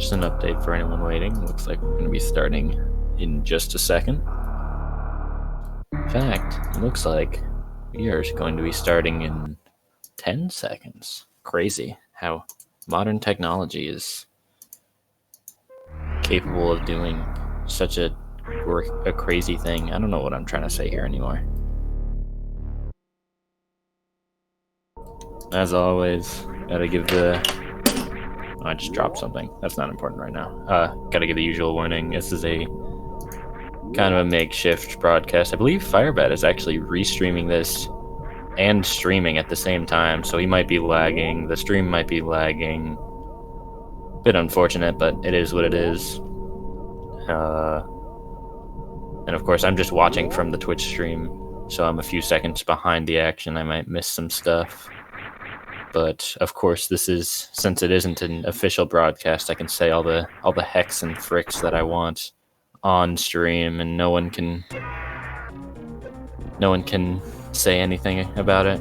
Just an update for anyone waiting. Looks like we're going to be starting in just a second. In fact, it looks like we are going to be starting in 10 seconds. Crazy how modern technology is capable of doing such a crazy thing. I don't know what I'm trying to say here anymore. As always, gotta give the... Oh, I just dropped something. That's not important right now. Gotta give the usual warning. This is a kind of a makeshift broadcast. I believe Firebat is actually restreaming this and streaming at the same time, so he might be lagging. The stream might be lagging. Bit unfortunate, but it is what it is. And of course, I'm just watching from the Twitch stream, so I'm a few seconds behind the action. I might miss some stuff. But of course, this is, since it isn't an official broadcast, I can say all the hecks and fricks that I want on stream, and no one can say anything about it.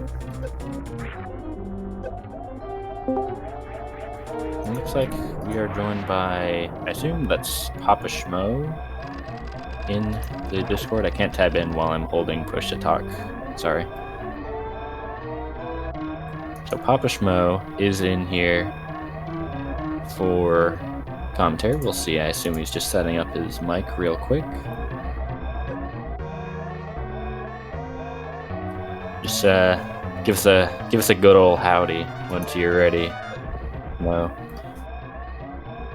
It looks like we are joined by, I assume that's Papa Schmo in the Discord. I can't tab in while I'm holding push to talk. Sorry. So Papa Schmo is in here for commentary. We'll see. I assume he's just setting up his mic real quick. Just give us a good old howdy once you're ready. No.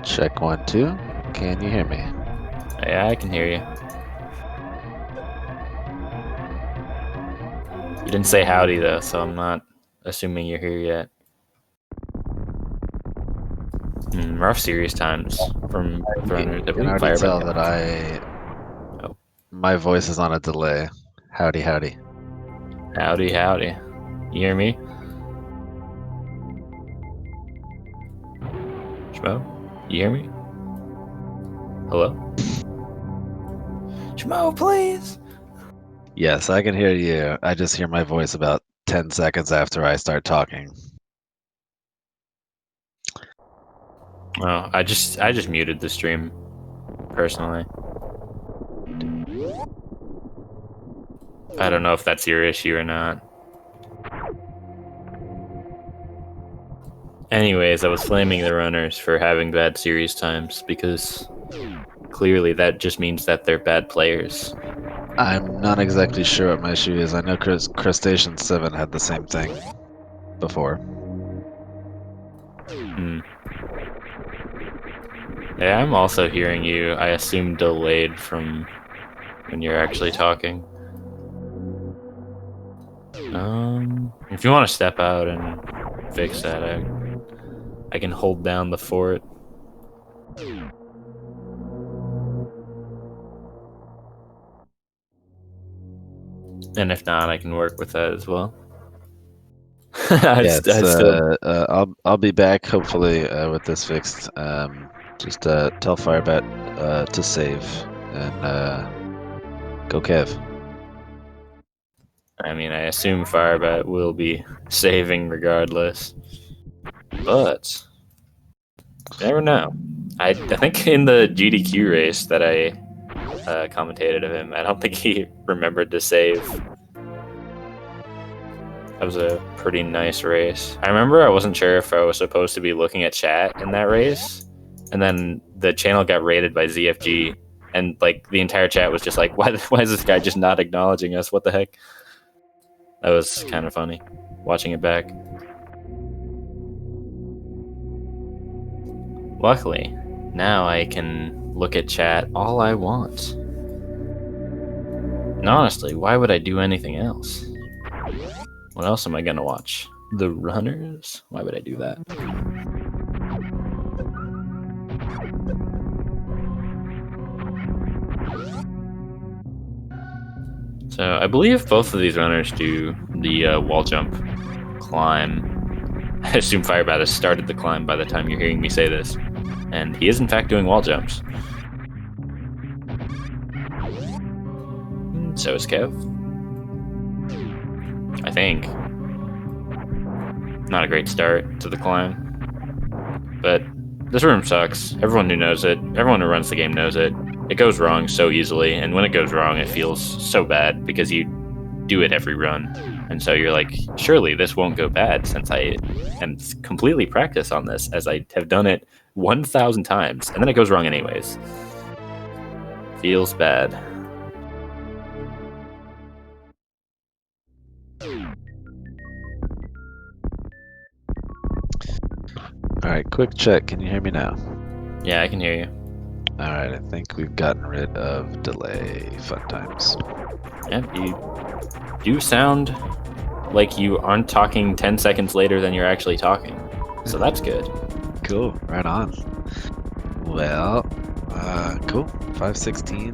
Check 1 2. Can you hear me? Yeah, I can hear you. You didn't say howdy though, so I'm not assuming you're here yet. Rough serious times from You can already tell that my voice is on a delay. Howdy, howdy. Howdy, howdy. You hear me? Schmo? You hear me? Hello? Schmo, please! Yes, I can hear you. I just hear my voice about 10 seconds after I start talking. Oh, I just muted the stream, personally. I don't know if that's your issue or not. Anyways, I was flaming the runners for having bad series times because clearly that just means that they're bad players. I'm not exactly sure what my issue is. I know Crustacean 7 had the same thing before. Yeah, I'm also hearing you, I assume, delayed from when you're actually talking. If you want to step out and fix that, I can hold down the fort. And if not, I can work with that as well. I'll be back hopefully with this fixed. Just tell Firebat to save and go Kev. I mean, I assume Firebat will be saving regardless, but you never know. I think in the GDQ race that I commentated of him, I don't think he remembered to save. That was a pretty nice race. I remember I wasn't sure if I was supposed to be looking at chat in that race, and then the channel got raided by ZFG, and like the entire chat was just like, why is this guy just not acknowledging us? What the heck? That was kind of funny, watching it back. Luckily, now I can look at chat all I want. And honestly, why would I do anything else? What else am I gonna watch? The runners? Why would I do that? So I believe both of these runners do the wall jump climb. I assume Firebat has started the climb by the time you're hearing me say this. And he is in fact doing wall jumps. So is Kev. I think. Not a great start to the climb. But This room sucks. Everyone who knows it, everyone who runs the game knows it. It goes wrong so easily, and when it goes wrong, it feels so bad because you do it every run. And so you're like, surely this won't go bad since I am completely practiced on this, as I have done it 1,000 times, and then it goes wrong anyways. Feels bad. All right, quick check. Can you hear me now? Yeah, I can hear you. All right, I think we've gotten rid of delay. Fun times. Yeah, you do sound like you aren't talking 10 seconds later than you're actually talking. So that's good. Cool. Right on. Well, cool. 516.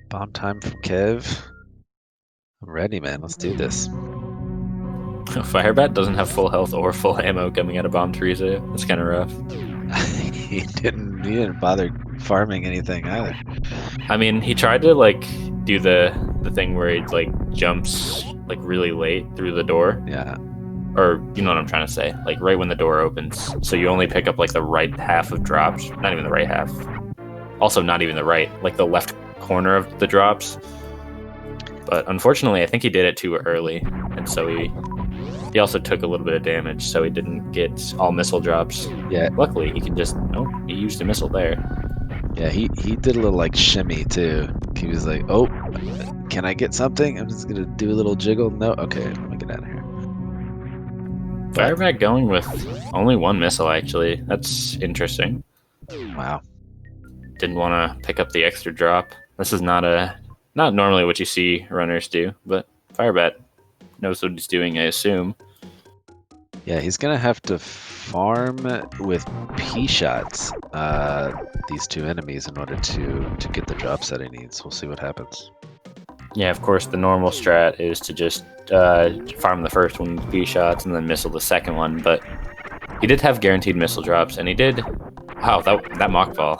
Bomb time from Kev. I'm ready, man. Let's do this. Firebat doesn't have full health or full ammo coming out of Bomb Teresa. That's kind of rough. he didn't bother farming anything either. I mean, he tried to like do the thing where he like jumps like really late through the door. Yeah. Or you know what I'm trying to say, like right when the door opens. So you only pick up like the right half of drops, not even the right half. Also, not even the right, like the left corner of the drops. But unfortunately, I think he did it too early, and so he also took a little bit of damage, so he didn't get all missile drops. Yeah. Luckily, he can just... Oh, he used a missile there. Yeah, he did a little like shimmy too. He was like, "Oh, can I get something? I'm just gonna do a little jiggle." No, okay, let me get out of here. Firebat going with only one missile, actually. That's interesting. Wow. Didn't want to pick up the extra drop. This is not normally what you see runners do, but Firebat knows what he's doing, I assume. Yeah, he's gonna have to farm with P shots these two enemies in order to get the drops that he needs. We'll see what happens. Yeah, of course, the normal strat is to just farm the first one with P shots and then missile the second one, but he did have guaranteed missile drops, and he did... Wow, that mock ball.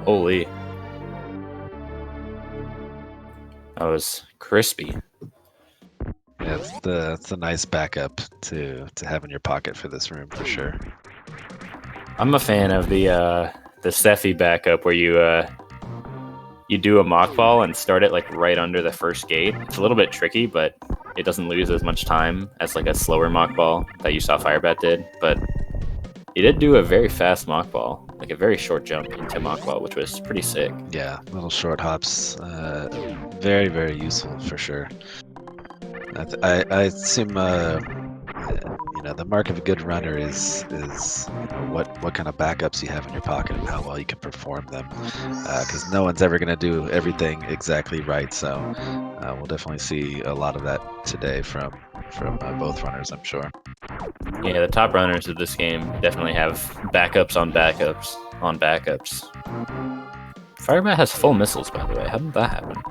Holy. That was crispy. Yeah, it's a nice backup to have in your pocket for this room for sure. I'm a fan of the Sephi backup where you do a mock ball and start it like right under the first gate. It's a little bit tricky, but it doesn't lose as much time as like a slower mock ball that you saw Firebat did. But he did do a very fast mock ball, like a very short jump into mock ball, which was pretty sick. Yeah, little short hops, very, very useful for sure. I assume the mark of a good runner is what kind of backups you have in your pocket and how well you can perform them, because no one's ever going to do everything exactly right. So we'll definitely see a lot of that today from both runners, I'm sure. Yeah, the top runners of this game definitely have backups on backups on backups. Firebat has full missiles, by the way. How did that happen?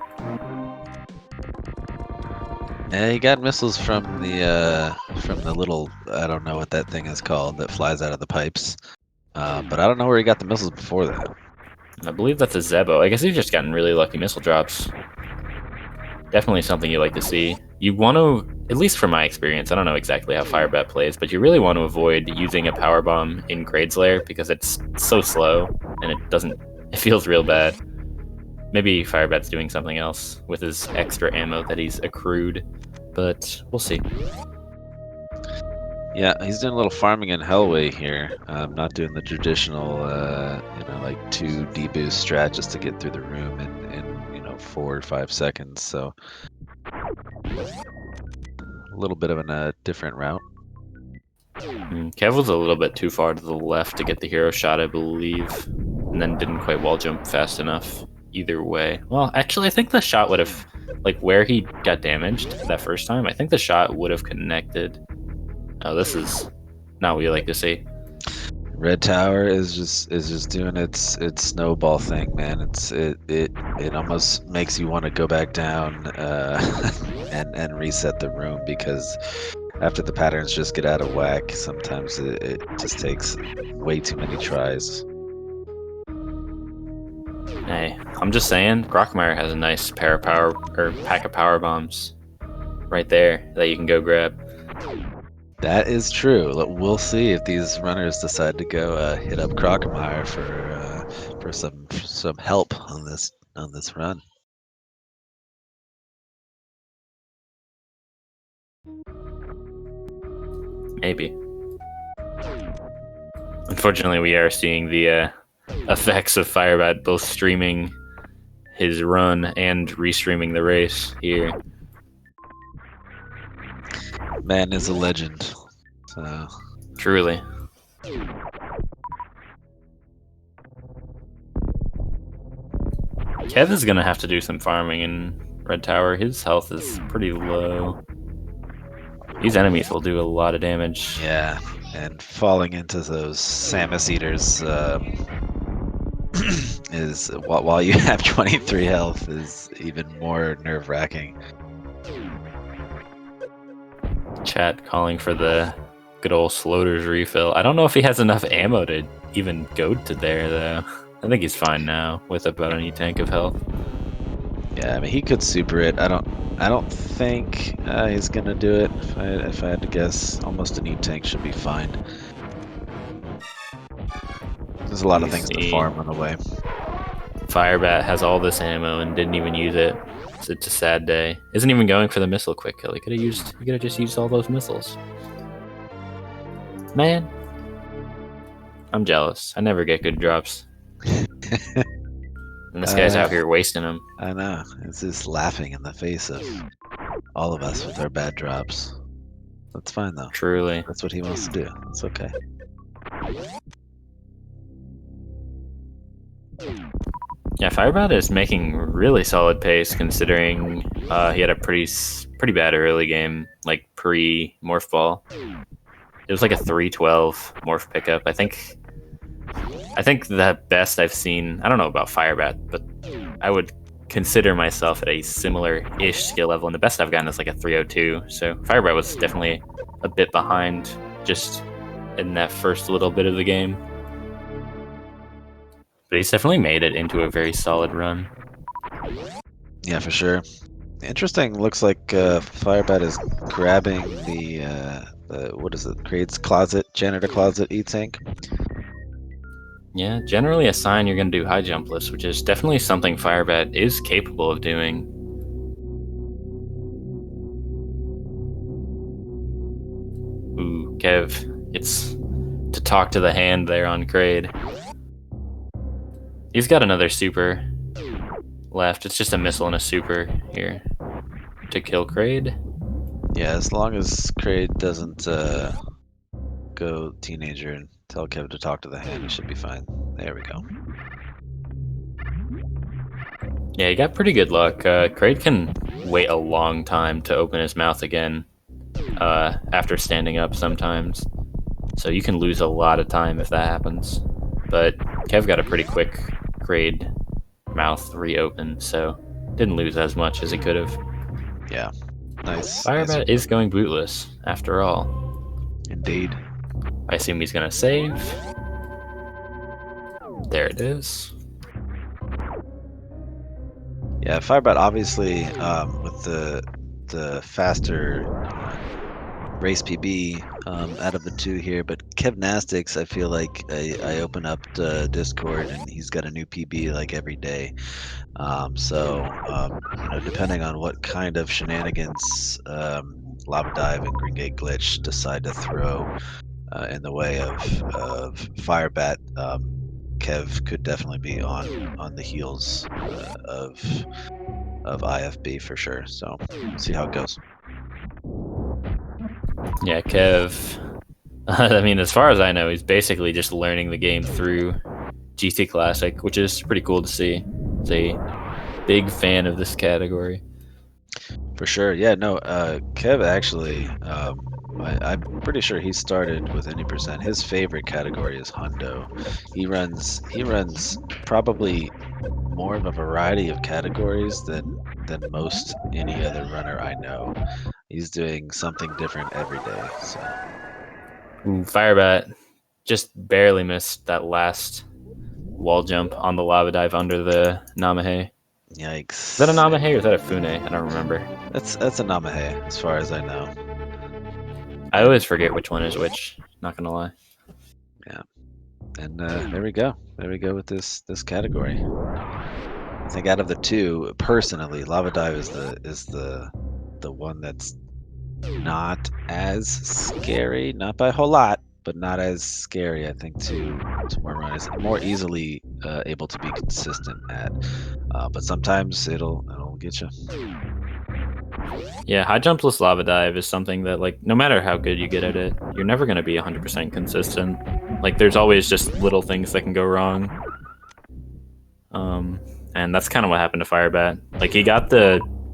Yeah, he got missiles from the little, I don't know what that thing is called that flies out of the pipes, but I don't know where he got the missiles before that. I believe that's a Zebo. I guess he's just gotten really lucky missile drops. Definitely something you like to see. You want to, at least from my experience, I don't know exactly how Firebat plays, but you really want to avoid using a power bomb in Grade's Lair because it's so slow and it feels real bad. Maybe Firebat's doing something else with his extra ammo that he's accrued, but we'll see. Yeah, he's doing a little farming in Hellway here. Not doing the traditional, like 2 deboost strat just to get through the room in 4 or 5 seconds. So a little bit of a different route. Kev was a little bit too far to the left to get the hero shot, I believe, and then didn't quite wall jump fast enough. Either way. Well, actually, I think the shot would have, like where he got damaged that first time, I think the shot would have connected. Oh, this is not what you like to see. Red Tower is just doing its snowball thing, man. It almost makes you want to go back down and reset the room, because after the patterns just get out of whack, sometimes it just takes way too many tries. Hey, I'm just saying, Grockmeyer has a nice pair of pack of power bombs right there that you can go grab. That is true. We'll see if these runners decide to go hit up Crockemeyer for some help on this run. Maybe. Unfortunately, we are seeing the effects of Firebat both streaming his run and restreaming the race here. Man is a legend. So Truly. Kev is going to have to do some farming in Red Tower. His health is pretty low. These enemies will do a lot of damage. yeah, and falling into those Samus Eaters is while you have 23 health is even more nerve-wracking. Chat calling for the good old Sloater's refill. I don't know if he has enough ammo to even go to there, though. I think he's fine now with about an E-tank of health. Yeah, I mean he could super it. I don't think he's gonna do it. If I had to guess, almost an E-tank should be fine. There's a lot of things to farm on the way. Firebat has all this ammo and didn't even use it. It's a sad day. Isn't even going for the missile quick kill. He could have just used all those missiles. Man, I'm jealous. I never get good drops. And this guy's out here wasting them. I know. It's just laughing in the face of all of us with our bad drops. That's fine though. Truly. That's what he wants to do. It's okay. Yeah, Firebat is making really solid pace considering he had a pretty bad early game, like pre-morph ball. It was like a 312 morph pickup. I think the best I've seen, I don't know about Firebat, but I would consider myself at a similar-ish skill level, and the best I've gotten is like a 302. So Firebat was definitely a bit behind just in that first little bit of the game. But he's definitely made it into a very solid run. Yeah, for sure. Interesting. Looks like Firebat is grabbing the what is it? Crade's closet, janitor closet E-tank. Yeah, generally a sign you're going to do high jump lifts, which is definitely something Firebat is capable of doing. Ooh, Kev gets to talk to the hand there on Crade. He's got another super left. It's just a missile and a super here to kill Crade. Yeah, as long as Crade doesn't go teenager and tell Kev to talk to the hand, it should be fine. There we go. Yeah, he got pretty good luck. Crade can wait a long time to open his mouth again after standing up sometimes. So you can lose a lot of time if that happens. But Kev got a pretty quick Crade mouth reopen, so didn't lose as much as he could have. Yeah, nice. Firebat is going bootless, after all. Indeed. I assume he's going to save. There it is. Yeah, Firebat obviously with the faster race PB out of the two here, but Kevnastics, I feel like I open up the Discord and he's got a new PB like every day. So you know, depending on what kind of shenanigans Lava Dive and Green Gate Glitch decide to throw in the way of Firebat, Kev could definitely be on the heels of IFB for sure. So we'll see how it goes. Yeah, Kev. I mean, as far as I know, he's basically just learning the game through GT Classic, which is pretty cool to see. He's a big fan of this category. For sure. Yeah, no, Kev actually, I'm pretty sure he started with any percent. His favorite category is Hundo. He runs probably more of a variety of categories than most any other runner I know. He's doing something different every day. So Firebat just barely missed that last wall jump on the lava dive under the Namahe. Yikes. Is that a Namahe or is that a Fune? I don't remember. That's a Namahe, as far as I know. I always forget which one is which. Not gonna lie. Yeah. And there we go. There we go with this category. I think out of the two, personally, Lava Dive is the one that's not as scary, not by a whole lot, but not as scary. I think to more run is more easily able to be consistent at. But sometimes it'll get you. Yeah, high jumpless lava dive is something that, like, no matter how good you get at it, you're never going to be 100% consistent. Like, there's always just little things that can go wrong. And that's kind of what happened to Firebat. Like, he got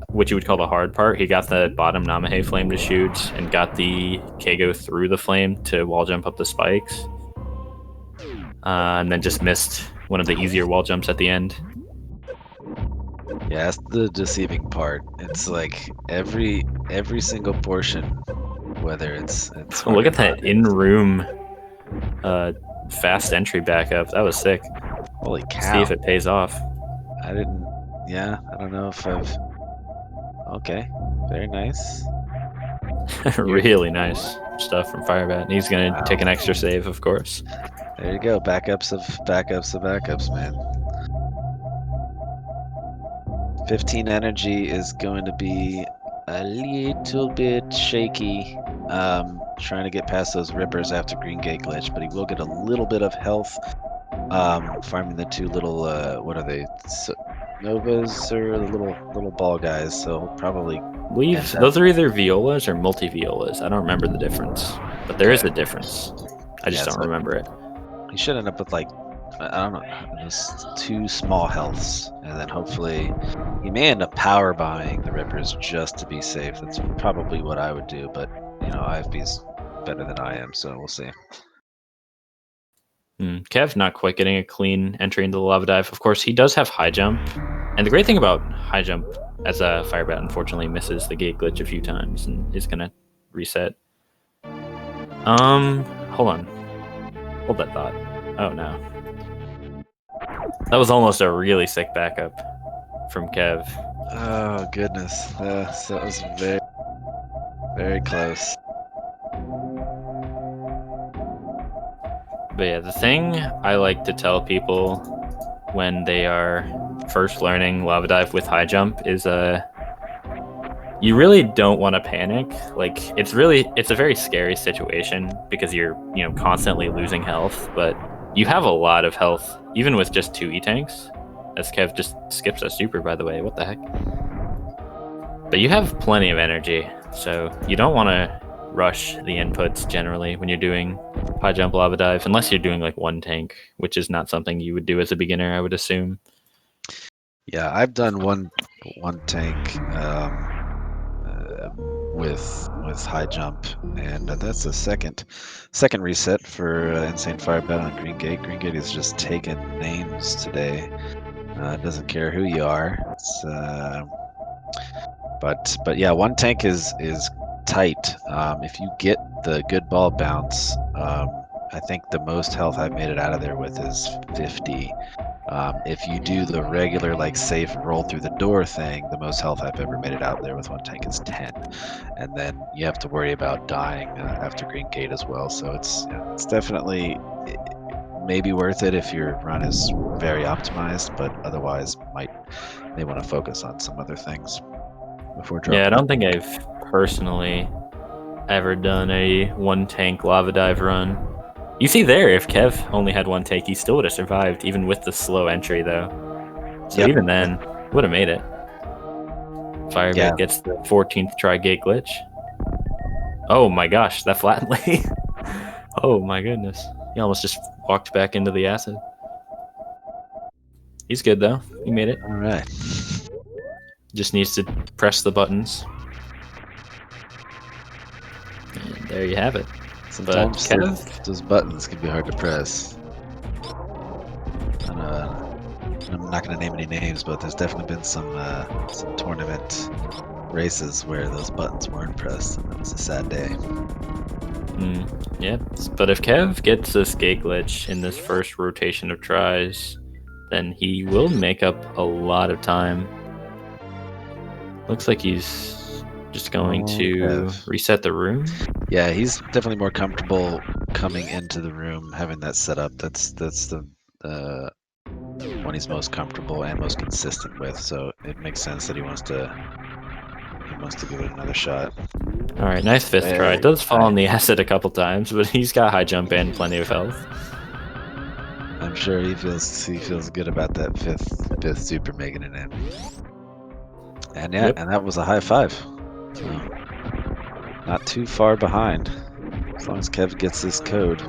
what you would call the hard part. He got the bottom Namahe flame to shoot and got the Kago through the flame to wall jump up the spikes. And then just missed one of the easier wall jumps at the end. Yeah, that's the deceiving part. It's like every single portion, whether it's Look at that in-room fast entry backup. That was sick. Holy cow. See if it pays off. I didn't. Yeah, I don't know if I've. Okay, very nice. Really nice stuff from Firebat. He's gonna take an extra save, of course. There you go. Backups of backups, man. 15 energy is going to be a little bit shaky. Trying to get past those rippers after Green Gate glitch, but he will get a little bit of health. Farming the two little what are they? Novas or the little ball guys. So he'll probably. Those are either violas or multi-violas. I don't remember the difference, but there is a difference. I just don't remember it. He should end up with like, I don't know, just 2 small healths, and then hopefully he may end up power bombing the rippers just to be safe. That's probably what I would do, but you know, IFB's better than I am, so we'll see. Kev not quite getting a clean entry into the lava dive. Of course, he does have high jump, and the great thing about high jump, as a Firebat unfortunately misses the gate glitch a few times and is gonna reset. Hold on. Hold that thought. Oh no. That was almost a really sick backup from Kev. Oh goodness. So that was very, very close. But yeah, the thing I like to tell people when they are first learning lava dive with high jump is you really don't want to panic. Like, it's a very scary situation because you're, constantly losing health, but you have a lot of health even with just 2 E-tanks, as Kev just skips a super, by the way. What the heck? But you have plenty of energy, so you don't want to rush the inputs generally when you're doing high jump lava dive, unless you're doing like 1 tank, which is not something you would do as a beginner, I would assume. Yeah, I've done one tank with high jump, and that's the second reset for InsaneFirebat on Green Gate. Green Gate is just taking names today. It doesn't care who you are. It's, but yeah, 1 tank is tight. If you get the good ball bounce, I think the most health I've made it out of there with is 50. If you do the regular, like, safe roll through the door thing, the most health I've ever made it out there with 1 tank is 10. And then you have to worry about dying after Green Gate as well. So it's definitely maybe worth it if your run is very optimized, but otherwise may want to focus on some other things before dropping. Yeah, I don't think I've personally ever done a 1 tank lava dive run. You see there, if Kev only had 1 tank, he still would have survived, even with the slow entry, though. So even then, would have made it. Firebat gets the 14th try gate glitch. Oh my gosh, that flattened lane. Oh my goodness. He almost just walked back into the acid. He's good, though. He made it. All right. Just needs to press the buttons. And there you have it. Sometimes those buttons can be hard to press. I'm not going to name any names, but there's definitely been some tournament races where those buttons weren't pressed, and it was a sad day. Yeah, but if Kev gets this gate glitch in this first rotation of tries, then he will make up a lot of time. Looks like he's Just going Oh, to Kev. reset the room. Yeah, he's definitely more comfortable coming into the room, having that set up. That's the one he's most comfortable and most consistent with. So it makes sense that he wants to give it another shot. All right, nice fifth try. It does fall I- on the acid a couple times, but he's got high jump and plenty of health. I'm sure he feels good about that fifth super making it in. And yeah, Yep. and that was a high five. So not too far behind. As long as Kev gets this code.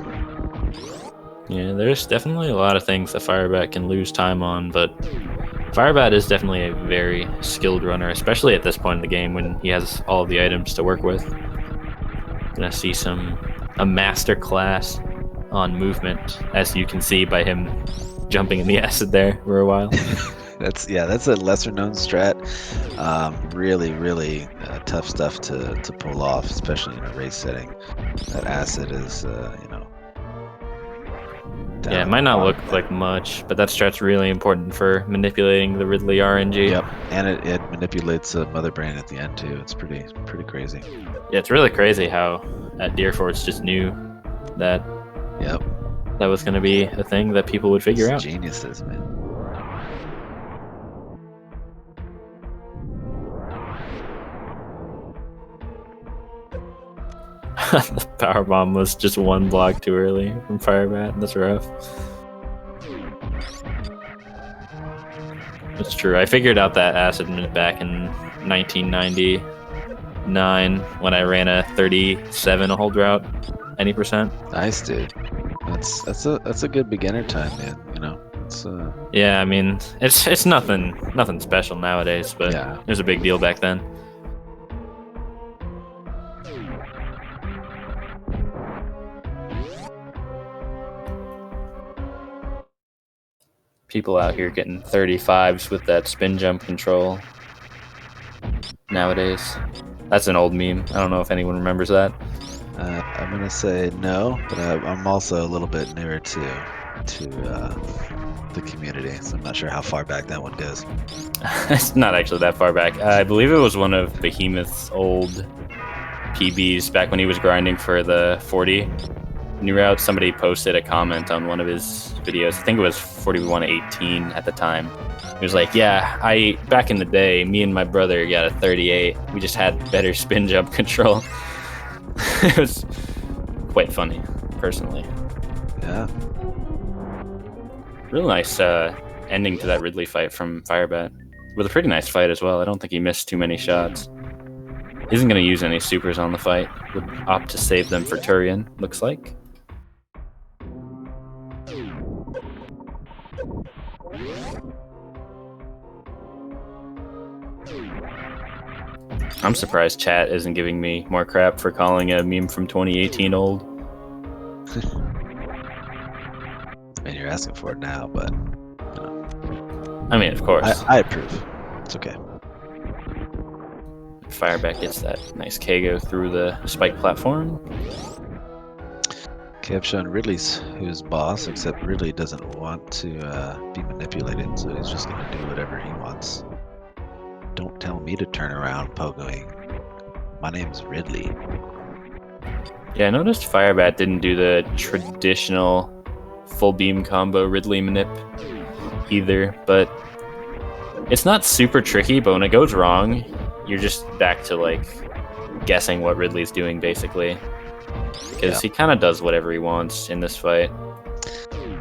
Yeah, there's definitely a lot of things that Firebat can lose time on, but Firebat is definitely a very skilled runner, especially at this point in the game when he has all of the items to work with. Gonna see a master class on movement, as you can see by him jumping in the acid there for a while. That's a lesser known strat. Really tough stuff to pull off, especially in a race setting. That acid is down Yeah, it at might the not bottom look there. like much, but that strat's really important for manipulating the Ridley RNG. Yep, and it manipulates Mother Brain at the end too. It's pretty crazy. Yeah, it's really crazy how at Deerforce just knew that Yep, that was going to be a thing that people would figure out. Geniuses, man. The power bomb was just one block too early from Firebat. That's rough. That's true. I figured out that acid minute back in 1999 when I ran a 37 hold route, any percent. Nice, dude. That's a good beginner time, man. You know, it's Yeah, I mean it's nothing special nowadays, but yeah. it was a big deal back then. People out here getting 35s with that spin jump control nowadays. That's an old meme. I don't know if anyone remembers that. I'm gonna say no, but I'm also a little bit newer to the community, so I'm not sure how far back that one goes. It's not actually that far back. I believe it was one of Behemoth's old PBs back when he was grinding for the 40 new route. Somebody posted a comment on one of his videos. I think it was 4118 at the time. He was like, yeah, back in the day, me and my brother got a 38. We just had better spin jump control. It was quite funny, personally. Yeah. Real nice ending to that Ridley fight from Firebat. With a pretty nice fight as well. I don't think he missed too many shots. He isn't going to use any supers on the fight. Would opt to save them for Turian, looks like. I'm surprised chat isn't giving me more crap for calling a meme from 2018 old. I mean, you're asking for it now, but I mean, of course. I approve. It's okay. Firebat gets that nice Kago through the spike platform. Kev showing Ridley's who's boss, except Ridley doesn't want to be manipulated, so he's just gonna do whatever he wants. Don't tell me to turn around, pogoing. My name's Ridley. Yeah, I noticed Firebat didn't do the traditional full beam combo Ridley manip either, but it's not super tricky, but when it goes wrong, you're just back to like guessing what Ridley's doing basically. Because he kind of does whatever he wants in this fight.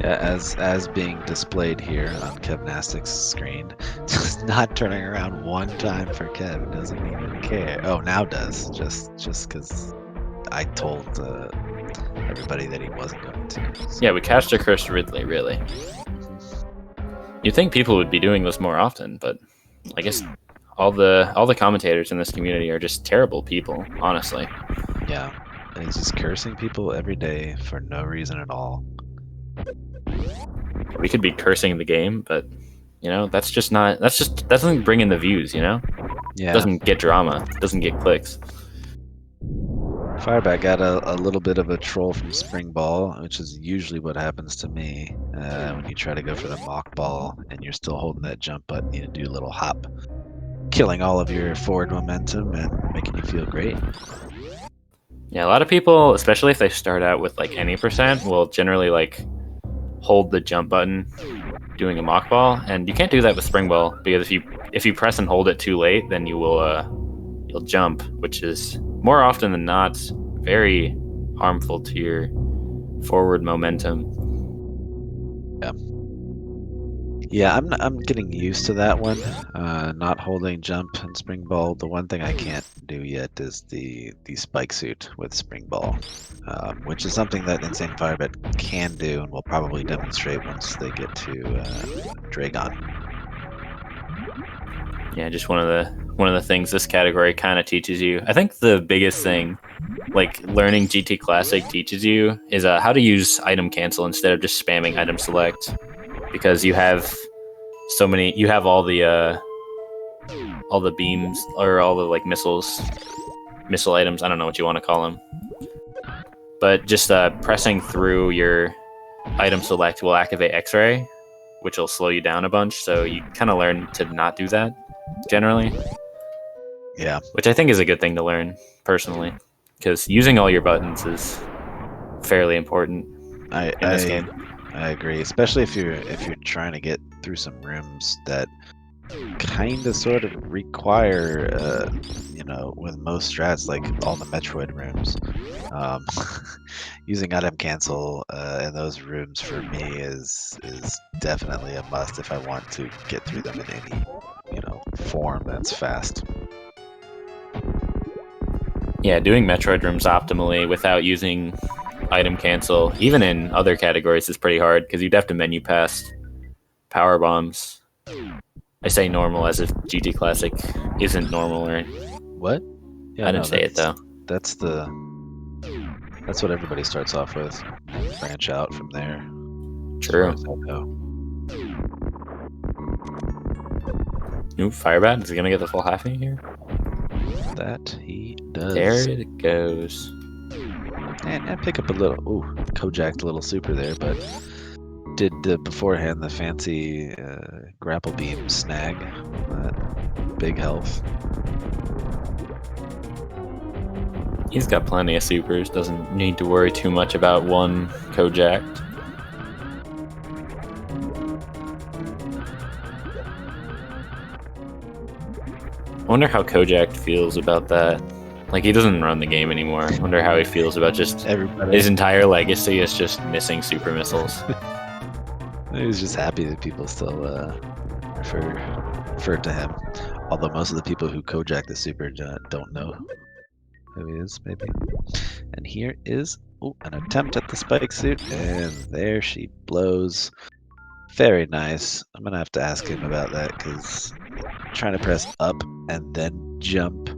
Yeah, as being displayed here on Kevnastics' screen, just not turning around one time for Kev. Doesn't even care. Oh, now does. Just because I told everybody that he wasn't going to. So. Yeah, we cashed a cursed Ridley, really. You'd think people would be doing this more often, but I guess all the commentators in this community are just terrible people, honestly. Yeah, and he's just cursing people every day for no reason at all. We could be cursing the game, but that doesn't bring in the views, Yeah. It doesn't get drama, it doesn't get clicks. Firebat got a little bit of a troll from Spring Ball, which is usually what happens to me when you try to go for the mock ball and you're still holding that jump button. You do a little hop. killing all of your forward momentum and making you feel great. Yeah, a lot of people, especially if they start out with like any percent, will generally like hold the jump button doing a mock ball, and you can't do that with spring ball because if you press and hold it too late, then you'll jump, which is more often than not very harmful to your forward momentum. Yeah, I'm getting used to that one. Not holding jump and spring ball. The one thing I can't do yet is the spike suit with spring ball, which is something that InsaneFirebat can do and will probably demonstrate once they get to Dragon. Yeah, just one of the things this category kind of teaches you. I think the biggest thing, like learning GT Classic teaches you, is how to use item cancel instead of just spamming item select, because you have you have all the beams or all the like missile items. I don't know what you want to call them, but just pressing through your item select will activate X-ray, which will slow you down a bunch. So you kind of learn to not do that generally. Yeah, which I think is a good thing to learn personally, because using all your buttons is fairly important in this game. I agree, especially if you're trying to get through some rooms that kind of sort of require, with most strats, like all the Metroid rooms, using item cancel in those rooms for me is definitely a must if I want to get through them in any, form that's fast. Yeah, doing Metroid rooms optimally without using item cancel, even in other categories, is pretty hard because you'd have to menu past power bombs. I say normal as if GT Classic isn't normal, or What? Yeah, I didn't say it though. That's what everybody starts off with. Branch out from there. True. As far as I know. Ooh, Firebat, is he gonna get the full halfing here? That he does. There it goes. And pick up a little. Ooh, Kojak'd a little super there, but did beforehand the fancy grapple beam snag that big health. He's got plenty of supers, doesn't need to worry too much about one Kojak. I wonder how Kojak feels about that. Like, he doesn't run the game anymore. I wonder how he feels about just Everybody. His entire legacy is just missing super missiles. He was just happy that people still refer to him. Although most of the people who Kojak the super don't know who he is, maybe. And here is an attempt at the spike suit, and there she blows. Very nice. I'm gonna have to ask him about that because trying to press up and then jump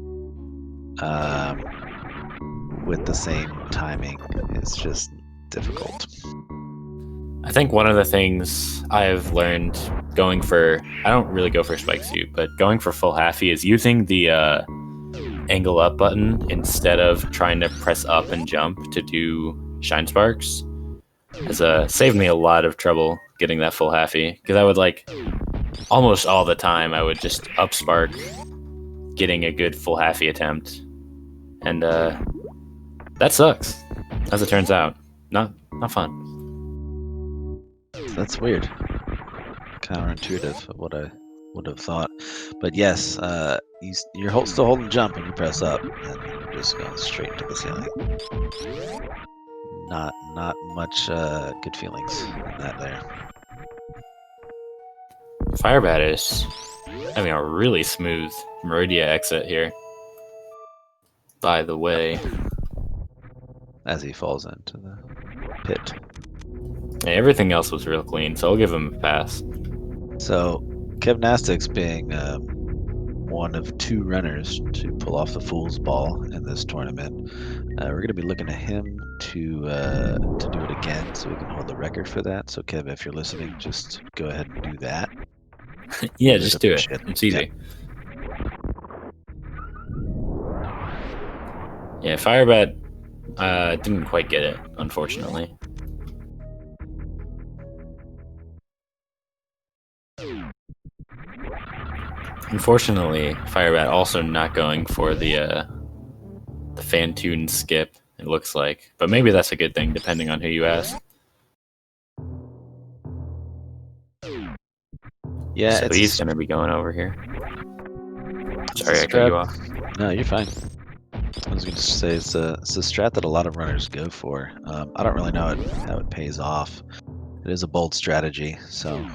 with the same timing is just difficult. I think one of the things I've learned going for, I don't really go for spike suit, but going for full halfy is using the angle up button instead of trying to press up and jump to do shine sparks. Has saved me a lot of trouble getting that full halfy, because I would like almost all the time I would just up spark getting a good full halfy attempt, and that sucks, as it turns out. Not fun. That's weird. Counterintuitive of what I would have thought. But yes, you're still holding jump when you press up, and you're just going straight into the ceiling. Not much good feelings in that there. Firebat is having a really smooth Meridia exit here, by the way. As he falls into the pit. Yeah, everything else was real clean, so I'll give him a pass. So, Kevnastics being one of two runners to pull off the Fool's Ball in this tournament, we're going to be looking to him to do it again, so we can hold the record for that. So, Kev, if you're listening, just go ahead and do that. Yeah, just do it. It's easy. Yeah, Firebat didn't quite get it, unfortunately. Unfortunately, Firebat also not going for the Fantoon skip, it looks like. But maybe that's a good thing, depending on who you ask. Yeah, So it's he's going to be going over here. it's Sorry, a I cut you strat. off. No, you're fine. I was going to say it's a strat that a lot of runners go for. I don't really know how it pays off. It is a bold strategy, so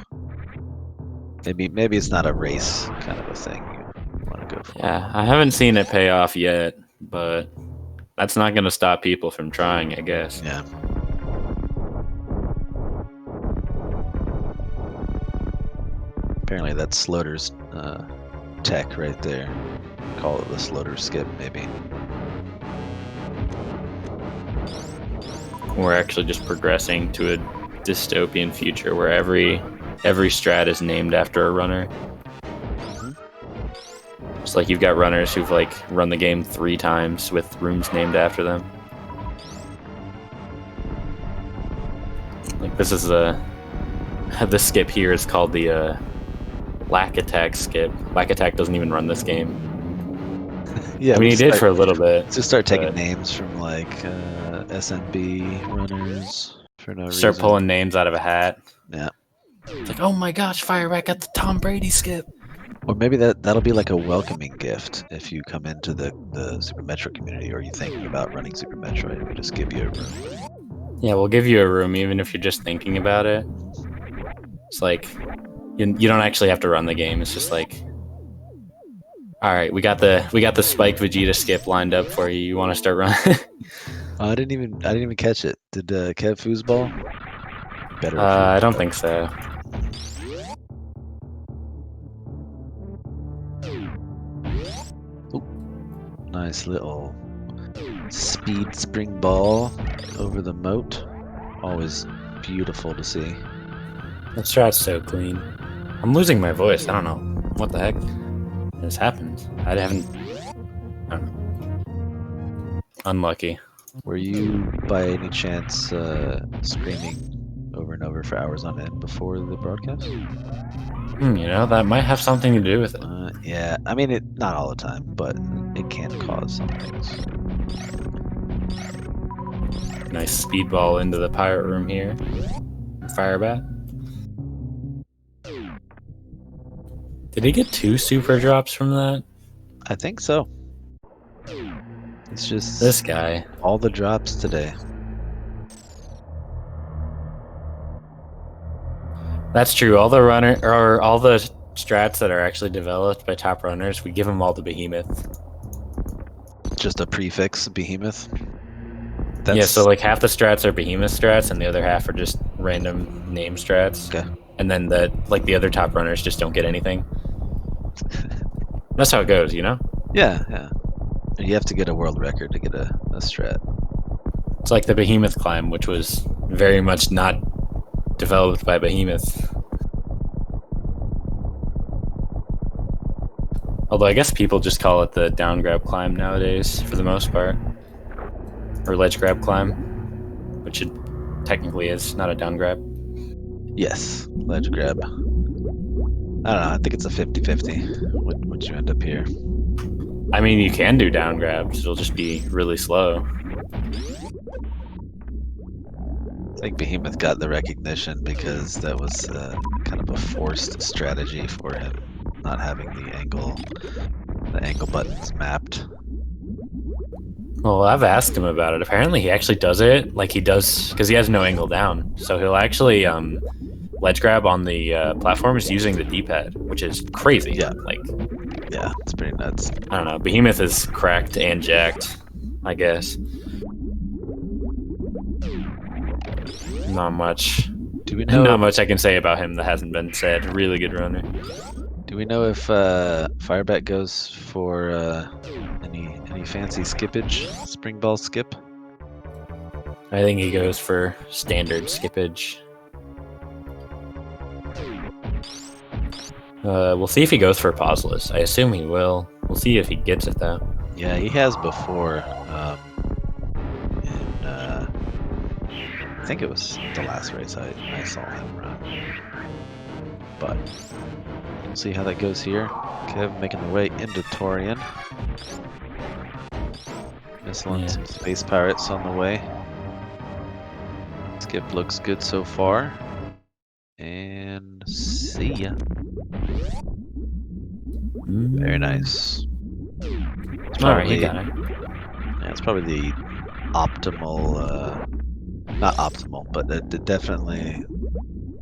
maybe it's not a race kind of a thing you want to go for. Yeah, I haven't seen it pay off yet, but that's not going to stop people from trying, I guess. Yeah. Apparently that's Sloter's tech right there. Call it the Sloter skip, maybe. We're actually just progressing to a dystopian future where every strat is named after a runner. It's like you've got runners who've like run the game 3 times with rooms named after them. Like this is the skip here is called the Lack Attack skip. Lack Attack doesn't even run this game. Yeah, I mean, he did for a little bit. Just start taking names from like SMB runners for no reason. Start pulling names out of a hat. Yeah. It's like, oh my gosh, Firebat got the Tom Brady skip. Or maybe that'll be like a welcoming gift if you come into the Super Metroid community, or you're thinking about running Super Metroid. We just give you a room. Yeah, we'll give you a room even if you're just thinking about it. It's like you don't actually have to run the game. It's just like, all right, we got the Spike Vegeta skip lined up for you. You want to start running? I didn't even catch it. Did Kev foosball? Better. I don't think so. Ooh, nice little speed spring ball over the moat. Always beautiful to see. That strat's so clean. I'm losing my voice. I don't know what the heck has happened. I don't know. Unlucky. Were you by any chance screaming over and over for hours on end before the broadcast? You know, that might have something to do with it. Yeah, I mean, not all the time, but it can cause some things. Nice speedball into the pirate room here. Firebat. Did he get 2 super drops from that? I think so. It's just This guy. All the drops today. That's true. All the all the strats that are actually developed by top runners, we give them all to Behemoth. Just a prefix, Behemoth. Yeah, so like half the strats are Behemoth strats, and the other half are just random name strats. Okay. And then the other top runners just don't get anything. That's how it goes, you know? Yeah. You have to get a world record to get a strat. It's like the Behemoth climb, which was very much not developed by Behemoth. Although I guess people just call it the down grab climb nowadays, for the most part. Or ledge grab climb, which it technically is, not a down grab. Yes, ledge grab. I don't know, I think it's a 50-50 what you end up here. I mean, you can do down grabs, it'll just be really slow. I think Behemoth got the recognition because that was kind of a forced strategy for him, not having the angle buttons mapped. Well, I've asked him about it. Apparently he actually does it, like he does, because he has no angle down. So he'll actually ledge grab on the platforms using the D-pad, which is crazy. Yeah. Yeah, it's pretty nuts. I don't know. Behemoth is cracked and jacked, I guess. Not much. Do we know? Not much I can say about him that hasn't been said. Really good runner. Do we know if Firebat goes for any fancy skippage, spring ball skip? I think he goes for standard skippage. We'll see if he goes for pauseless. I assume he will. We'll see if he gets it though. Yeah, he has before. I think it was the last race I saw him run. But We'll see how that goes here. Kev making their way into Torian. Missiling some space pirates on the way. Skip looks good so far. And see ya. Very nice. It's Alright, he probably, got it. yeah, it's probably the optimal, not optimal, but definitely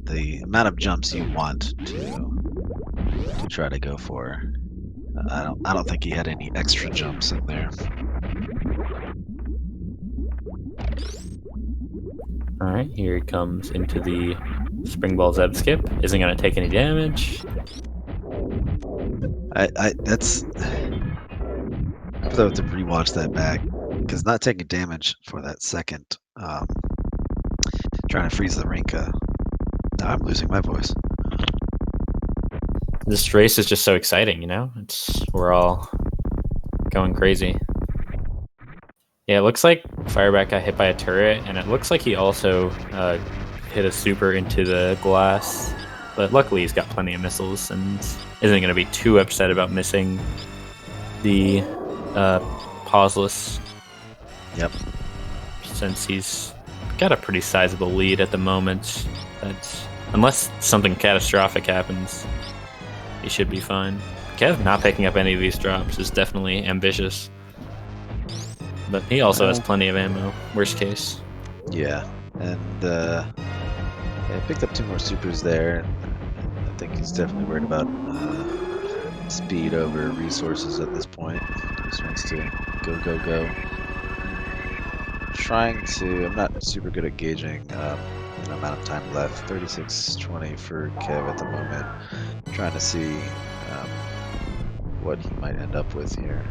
the amount of jumps you want to try to go for. I don't think he had any extra jumps in there. Alright, here he comes into the Springball Zeb skip. Isn't going to take any damage. That's. I have to rewatch that back because not taking damage for that second, trying to freeze the Rinka. Now I'm losing my voice. This race is just so exciting, you know? We're all going crazy. Yeah, it looks like Firebat got hit by a turret, and it looks like he also hit a super into the glass. But luckily he's got plenty of missiles and isn't going to be too upset about missing the pauseless. Yep. Since he's got a pretty sizable lead at the moment. Unless something catastrophic happens, he should be fine. Kev not picking up any of these drops is definitely ambitious. But he also has plenty of ammo, worst case. Yeah, and yeah, picked up 2 more supers there. I think he's definitely worried about speed over resources at this point. Just wants to go. Trying to, I'm not super good at gauging the amount of time left. 36:20 for Kev at the moment. Trying to see what he might end up with here.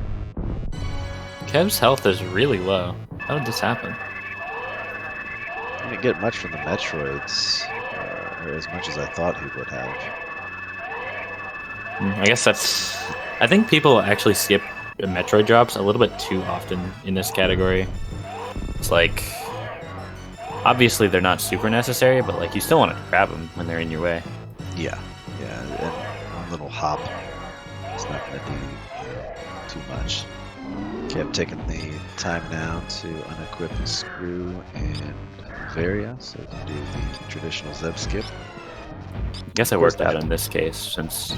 Kev's health is really low. How did this happen? I didn't get much from the Metroids, or as much as I thought he would have. I guess I think people actually skip Metroid drops a little bit too often in this category. It's like, obviously they're not super necessary, but like you still want to grab them when they're in your way. Yeah, and one little hop is not going to do too much. Kept taking the time now to unequip the screw and Varia, so we can do the traditional Zeb skip. I guess it worked out in this case, since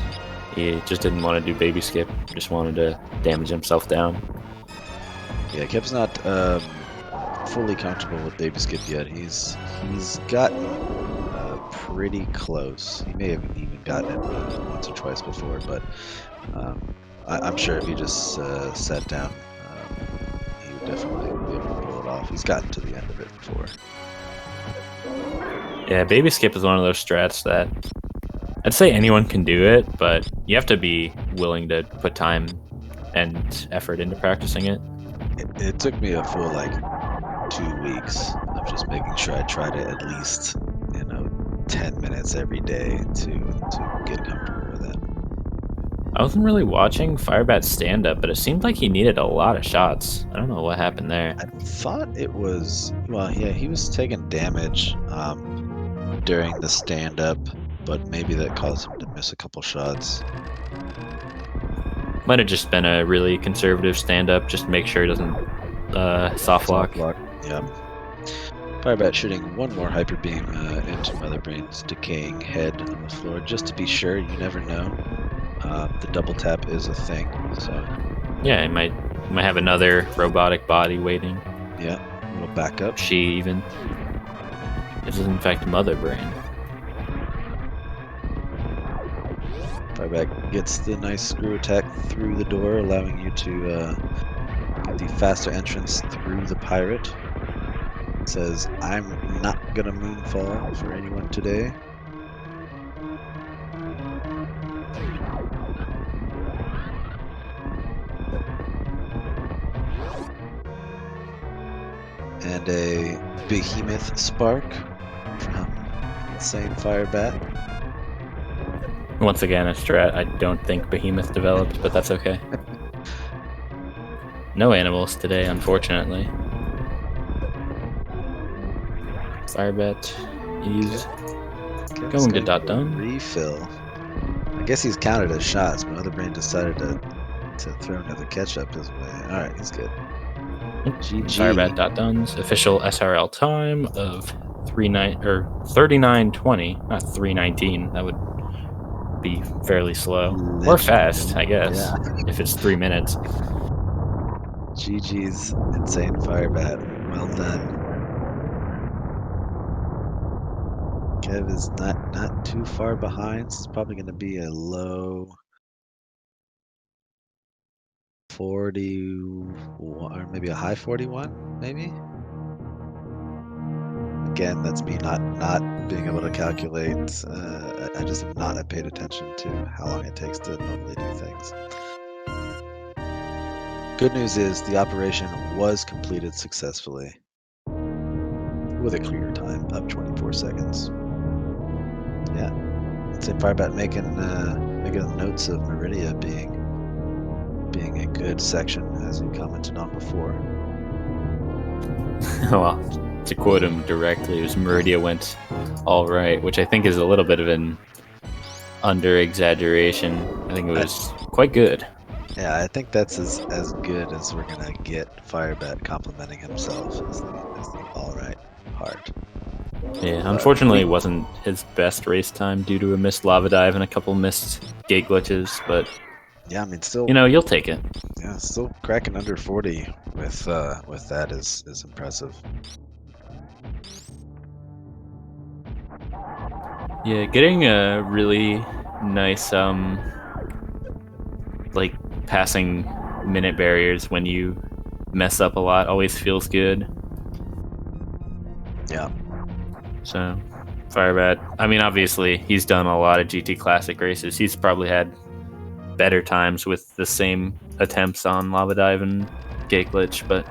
he just didn't want to do baby skip, just wanted to damage himself down. Yeah, Kev's not fully comfortable with baby skip yet. He's gotten pretty close. He may have even gotten it once or twice before, but I'm sure if he just sat down, he would definitely be able to pull it off. He's gotten to the end of it before. Yeah, baby skip is one of those strats that I'd say anyone can do it, but you have to be willing to put time and effort into practicing it. It took me a full 2 weeks of just making sure I tried it at least 10 minutes every day to get comfortable with it. I wasn't really watching Firebat's stand-up, but it seemed like he needed a lot of shots. I don't know what happened there. I thought it was, well, yeah, he was taking damage during the stand-up, but maybe that caused him to miss a couple shots. Might have just been a really conservative stand-up, just to make sure it doesn't soft lock. Yeah. Firebat shooting one more hyper beam into Motherbrain's decaying head on the floor, just to be sure. You never know. The double tap is a thing, so yeah, he might have another robotic body waiting. Yeah, a little backup. She even. This is in fact Motherbrain. Firebat gets the nice screw attack through the door, allowing you to get the faster entrance through the pirate. It says, "I'm not gonna moonfall for anyone today." And a behemoth spark from InsaneFirebat. Once again, a strat I don't think Behemoth developed, but that's okay. No animals today, unfortunately. Firebat is going to dot done. Refill. guess he's counted as shots, but Other Brain decided to throw another ketchup his way. All right, he's good. GG. Firebat.duns official SRL time of 39:20, not 3:19. That would be fairly slow or fast, I guess, if it's 3 minutes. GG's InsaneFirebat. Well done. Kev is not too far behind. So it's probably going to be a low 41 or maybe a high 41, maybe. Again, that's me not being able to calculate. I just have not paid attention to how long it takes to normally do things. Good news is the operation was completed successfully with a clear time of 24 seconds. Yeah, InsaneFirebat making notes of Meridia being a good section, as you commented on before. Well, to quote him directly, it was Meridia went all right, which I think is a little bit of an under-exaggeration. I think it was quite good. Yeah, I think that's as good as we're gonna get Firebat complimenting himself as the all right part. Yeah, unfortunately, it wasn't his best race time due to a missed lava dive and a couple missed gate glitches, but yeah, I mean, still, you'll take it. Yeah, still cracking under 40 with that is impressive. Yeah, getting a really nice like passing minute barriers when you mess up a lot always feels good. Yeah. So, Firebat, I mean, obviously, he's done a lot of GT Classic races. He's probably had better times with the same attempts on Lava Dive and Gate Glitch, but,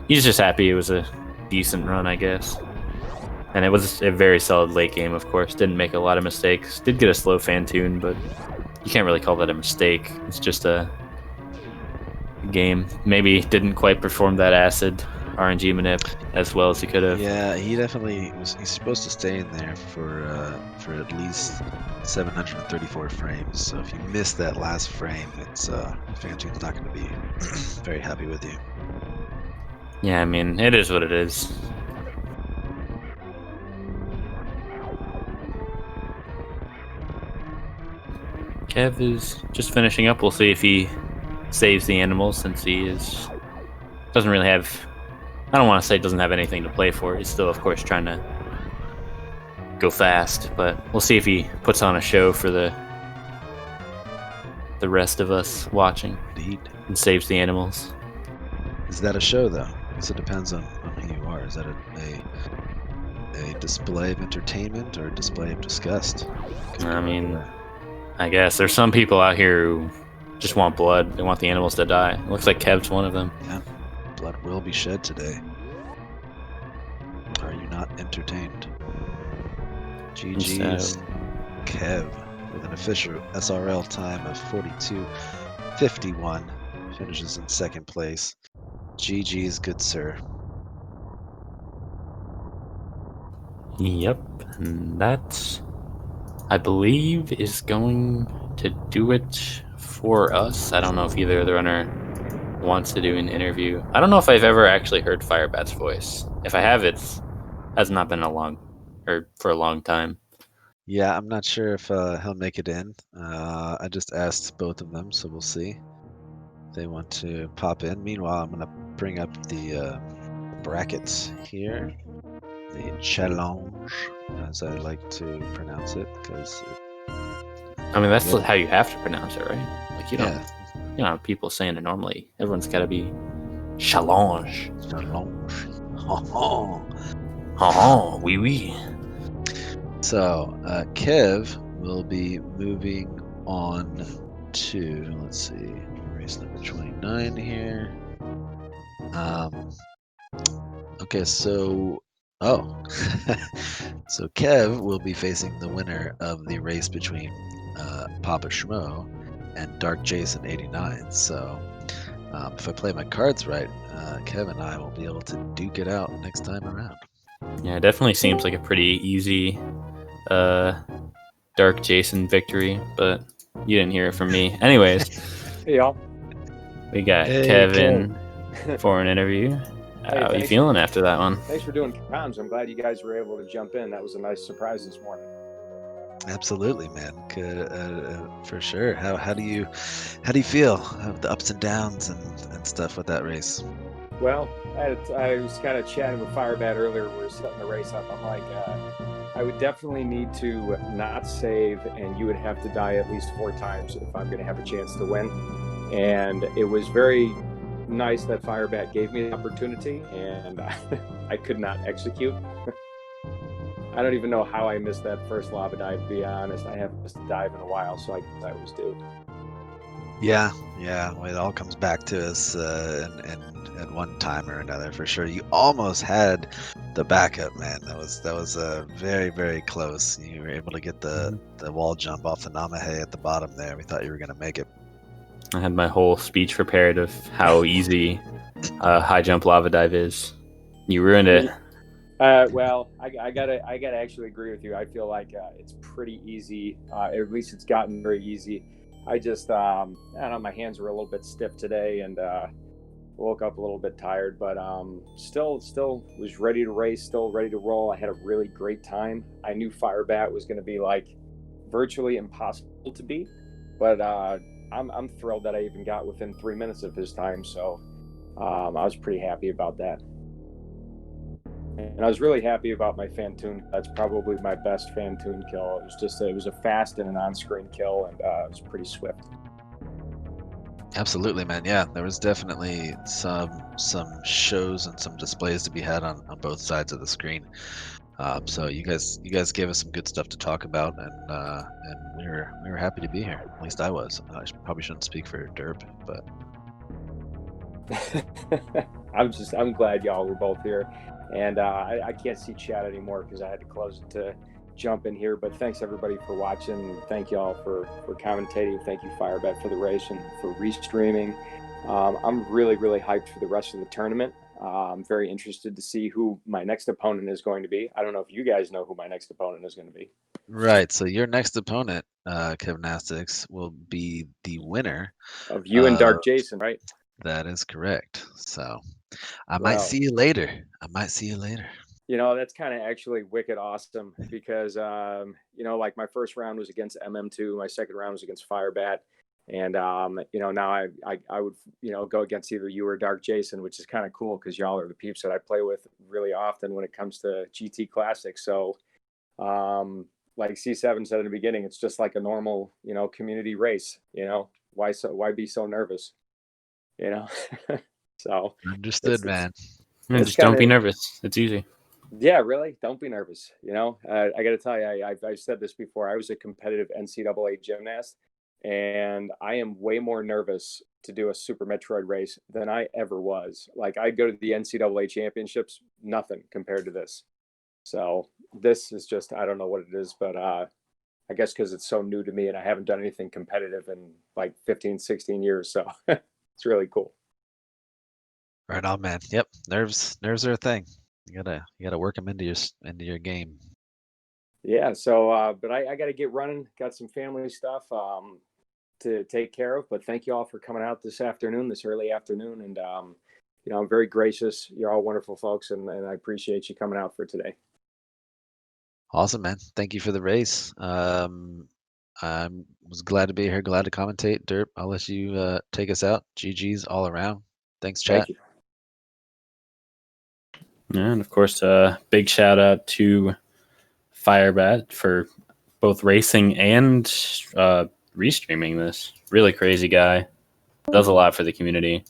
he's just happy it was a decent run, I guess. And it was a very solid late game, of course. Didn't make a lot of mistakes. Did get a slow fan tune, but you can't really call that a mistake. It's just a game. Maybe didn't quite perform that acid RNG manip as well as he could have. Yeah, he definitely was. He's supposed to stay in there for at least 734 frames. So if you miss that last frame, it's Fantune's not going to be very happy with you. Yeah, I mean, it is what it is. Kev is just finishing up. We'll see if he saves the animals, since he doesn't really have. I don't want to say doesn't have anything to play for. He's still, of course, trying to go fast, but we'll see if he puts on a show for the rest of us watching. Indeed. And saves the animals. Is that a show, though? I guess it depends on who you are. Is that a display of entertainment or a display of disgust? I mean, I guess there's some people out here who just want blood. They want the animals to die. It looks like Kev's one of them. Yeah. Blood will be shed today. Are you not entertained? GG's Kev with an official SRL time of 42:51. Finishes in second place. GG's, good sir. Yep, and that, I believe, is going to do it for us. I don't know if either of the runner wants to do an interview. I don't know if I've ever actually heard Firebat's voice. If I have, it has not been for a long time. Yeah, I'm not sure if he'll make it in. I just asked both of them, so we'll see if they want to pop in. Meanwhile, I'm gonna bring up the brackets here, the challenge, as I like to pronounce it, because. I mean, that's how you have to pronounce it, right? Like you don't have people saying it normally. Everyone's got to be challenge. Challenge. Ha ha. Oui, oui. So, Kev will be moving on to, let's see, race number 29 here. Okay, so, so Kev will be facing the winner of the race between Papa Schmo and Dark Jason 89. So, if I play my cards right, Kev and I will be able to duke it out next time around. Yeah, it definitely seems like a pretty easy Dark Jason victory, but you didn't hear it from me. Anyways, Yeah. we got Hey, Kevin for an interview. Hey, How are you thanks feeling after that one? Thanks for doing comms. I'm glad you guys were able to jump in. That was a nice surprise this morning. Absolutely, man. For sure. How do you feel of the ups and downs and stuff with that race? Well, I was kind of chatting with Firebat earlier. We were setting the race up. I'm like, I would definitely need to not save, and you would have to die at least 4 times if I'm going to have a chance to win. And it was very nice that Firebat gave me the opportunity, and I could not execute. I don't even know how I missed that first lava dive, to be honest. I haven't missed a dive in a while, so I guess I was due. Yeah. Well, it all comes back to us and at one time or another for sure. You almost had the backup, man. That was very, very close. You were able to get the wall jump off the Namahe at the bottom there. We thought you were gonna make it. I had my whole speech prepared of how easy high jump lava dive is. You ruined it. Well, I gotta actually agree with you. I feel like it's pretty easy. At least it's gotten very easy. I just, I don't know, my hands were a little bit stiff today, and woke up a little bit tired, but still was ready to race, still ready to roll. I had a really great time. I knew Firebat was going to be like virtually impossible to beat, but I'm thrilled that I even got within 3 minutes of his time. So I was pretty happy about that. And I was really happy about my Fantoon. That's probably my best Fantoon kill. It was a fast and an on-screen kill, and it was pretty swift. Absolutely, man. Yeah, there was definitely some shows and some displays to be had on both sides of the screen. So you guys gave us some good stuff to talk about, and we were happy to be here. At least I was. I probably shouldn't speak for Derp, but I'm glad y'all were both here, and I can't see chat anymore because I had to close it to jump in here. But thanks everybody for watching. Thank y'all for commentating. Thank you Firebat for the race and for restreaming. I'm really hyped for the rest of the tournament. I'm very interested to see who my next opponent is going to be. I don't know if you guys know who my next opponent is going to be. right. So your next opponent, Kevnastics, will be the winner Of you and Dark Jason, right? That is correct. So I might Well, see you later. you know, that's kind of actually wicked awesome because, you know, like my first round was against MM2, my second round was against Firebat. And, you know, now I would, you know, go against either you or Dark Jason, which is kind of cool because y'all are the peeps that I play with really often when it comes to GT Classics. So, like C7 said in the beginning, it's just like a normal, you know, community race, you know, why be so nervous, you know? So Understood, man. Yeah, just don't be nervous. It's easy. Yeah, really. Don't be nervous. You know, I got to tell you, I've said this before. I was a competitive NCAA gymnast, and I am way more nervous to do a Super Metroid race than I ever was. Like, I'd go to the NCAA championships, nothing compared to this. So this is just, I don't know what it is, but I guess because it's so new to me and I haven't done anything competitive in like 15, 16 years. So it's really cool. Right on, man. Yep, nerves are a thing. You gotta work them into your game. Yeah. So, but I got to get running. Got some family stuff to take care of. But thank you all for coming out this afternoon, this early afternoon, and you know, I'm very gracious. You're all wonderful folks, and I appreciate you coming out for today. Awesome, man. Thank you for the race. I was glad to be here, glad to commentate. Derp, I'll let you take us out. GG's all around. Thanks, chat. Thank you. Yeah, and of course, big shout out to Firebat for both racing and restreaming this. Really crazy guy. Does a lot for the community.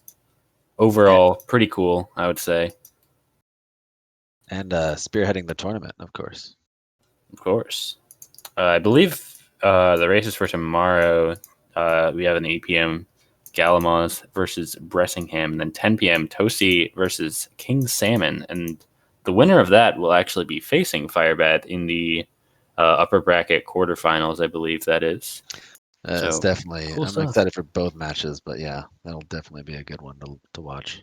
Overall, pretty cool, I would say. And spearheading the tournament, of course. Of course. I believe the races for tomorrow, we have an 8 p.m. Gallimos versus Bressingham, and then 10 p.m. Tosi versus King Salmon. And the winner of that will actually be facing Firebat in the upper bracket quarterfinals, I believe that is. It's definitely, cool I'm stuff. excited for both matches, but yeah, that'll definitely be a good one to watch.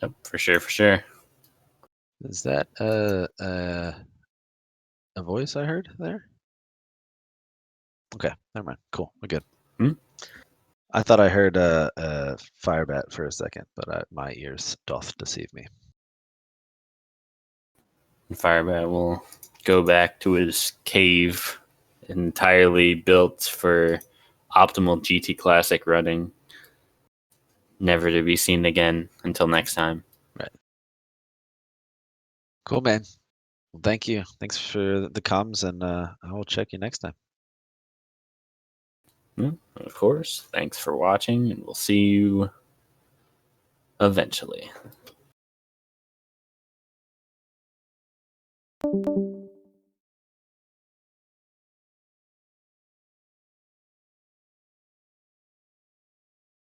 Yep, for sure. Is that a voice I heard there? Okay, never mind. Cool, we're good. Hmm? I thought I heard a Firebat for a second, but my ears doth deceive me. Firebat will go back to his cave, entirely built for optimal GT Classic running, never to be seen again until next time. Right. Cool, man. Well, thank you. Thanks for the comms, and I will check you next time. Of course, thanks for watching, and we'll see you eventually.